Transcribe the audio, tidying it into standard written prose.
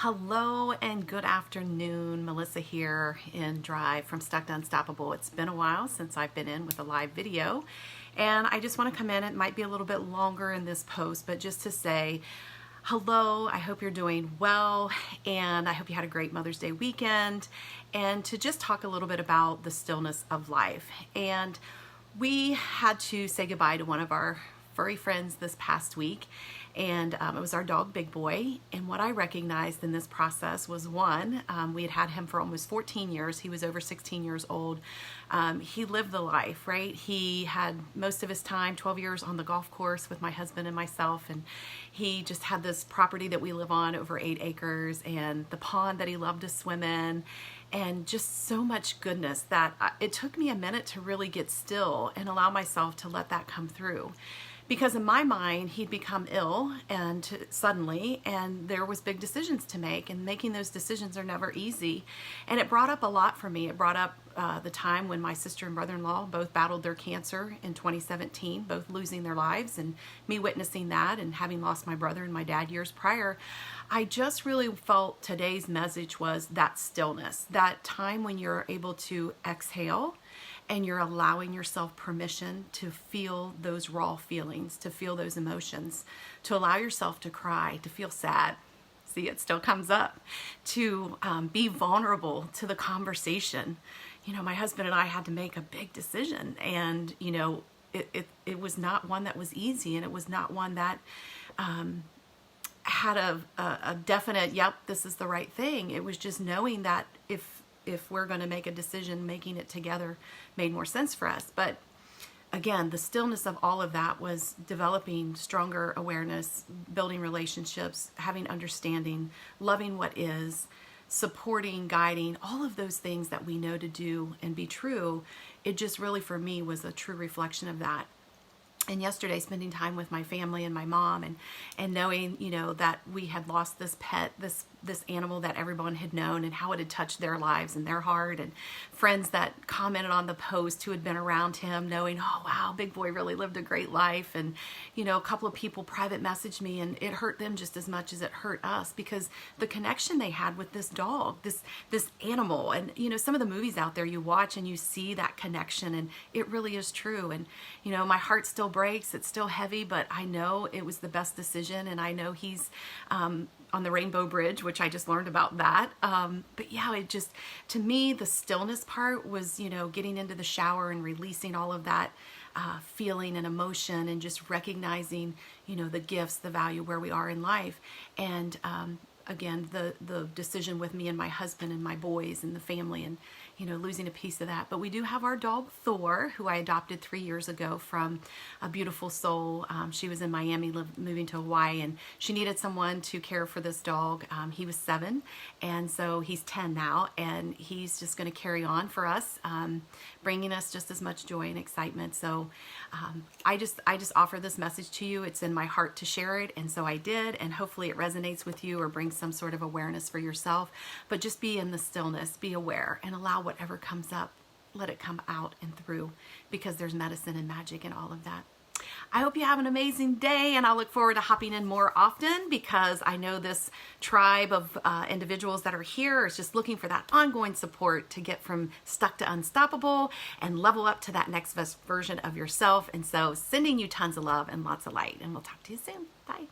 Hello and good afternoon. Melissa here in Drive from Stuck to Unstoppable. It's been a while since I've been in with a live video, and I just want to come in. It might be a little bit longer in this post, but just to say hello. I hope you're doing well, and I hope you had a great Mother's Day weekend, and to just talk a little bit about the stillness of life. And we had to say goodbye to one of our furry friends this past week, and it was our dog Big Boy. And what I recognized in this process was one, we had him for almost 14 years. He was over 16 years old. He lived the life, right? He had most of his time, 12 years, on the golf course with my husband and myself, and he just had this property that we live on, over 8 acres, and the pond that he loved to swim in, and just so much goodness that it took me a minute to really get still and allow myself to let that come through. Because in my mind, he'd become ill suddenly, and there was big decisions to make, and making those decisions are never easy. And it brought up a lot for me. It brought up the time when my sister and brother-in-law both battled their cancer in 2017, both losing their lives, and me witnessing that, and having lost my brother and my dad years prior. I just really felt today's message was that stillness, that time when you're able to exhale and you're allowing yourself permission to feel those raw feelings, to feel those emotions, to allow yourself to cry, to feel sad. See, it still comes up. To be vulnerable to the conversation. You know, my husband and I had to make a big decision, and you know, it was not one that was easy, and it was not one that had a definite, yep, this is the right thing. It was just knowing that if we're going to make a decision, making it together made more sense for us. But again, the stillness of all of that was developing stronger awareness, building relationships, having understanding, loving what is, supporting, guiding, all of those things that we know to do and be true. It just really, for me, was a true reflection of that. And yesterday, spending time with my family and my mom, and knowing, you know, that we had lost this pet, this animal that everyone had known, and how it had touched their lives and their heart, and friends that commented on the post who had been around him, knowing, oh wow, Big Boy really lived a great life. And you know, a couple of people private messaged me, and it hurt them just as much as it hurt us, because the connection they had with this dog, this animal. And you know, some of the movies out there you watch and you see that connection, and it really is true. And you know, my heart still breaks, it's still heavy, but I know it was the best decision, and I know he's on the Rainbow Bridge, which I just learned about that. But yeah, it just, to me, the stillness part was, you know, getting into the shower and releasing all of that feeling and emotion, and just recognizing, you know, the gifts, the value, where we are in life. And again, the decision with me and my husband and my boys and the family, and you know, losing a piece of that. But we do have our dog Thor, who I adopted 3 years ago from a beautiful soul. She was in Miami, moving to Hawaii, and she needed someone to care for this dog. He was 7, and so he's 10 now, and he's just going to carry on for us, bringing us just as much joy and excitement. So I just offer this message to you. It's in my heart to share it, and so I did, and hopefully it resonates with you or brings some sort of awareness for yourself. But just be in the stillness, be aware, and allow whatever comes up, let it come out and through, because there's medicine and magic in all of that. I hope you have an amazing day, and I look forward to hopping in more often, because I know this tribe of individuals that are here is just looking for that ongoing support to get from stuck to unstoppable and level up to that next best version of yourself. And so sending you tons of love and lots of light, and we'll talk to you soon. Bye.